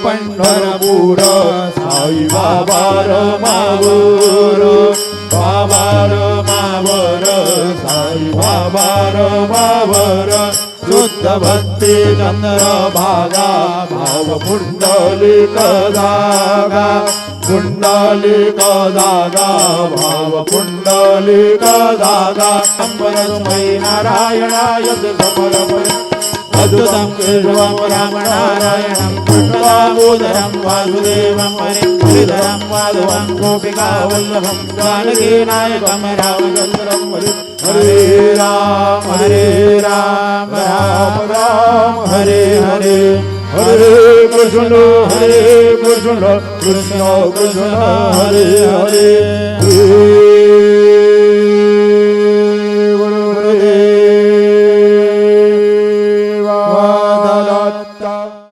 पंढरपूर साई बाबा रमावर बाबा रमावर साई बाबा रमावर शुद्ध भक्ती चंद्र भागा भाव पुंडलिक जागा पुंडलिक जागा भाव पुंडलिक जागा अंबरमय नारायणाय समर्पय अद्भुतं केशवं रामनारायणं कृष्णदामोदरं वासुदेवं हरिधरं माधवं गोपिकावल्लभं जानकीनायकं रामचन्द्रं हरे राम राम राम हरे हरे हरे कृष्ण कृष्ण कृष्ण हरे हरे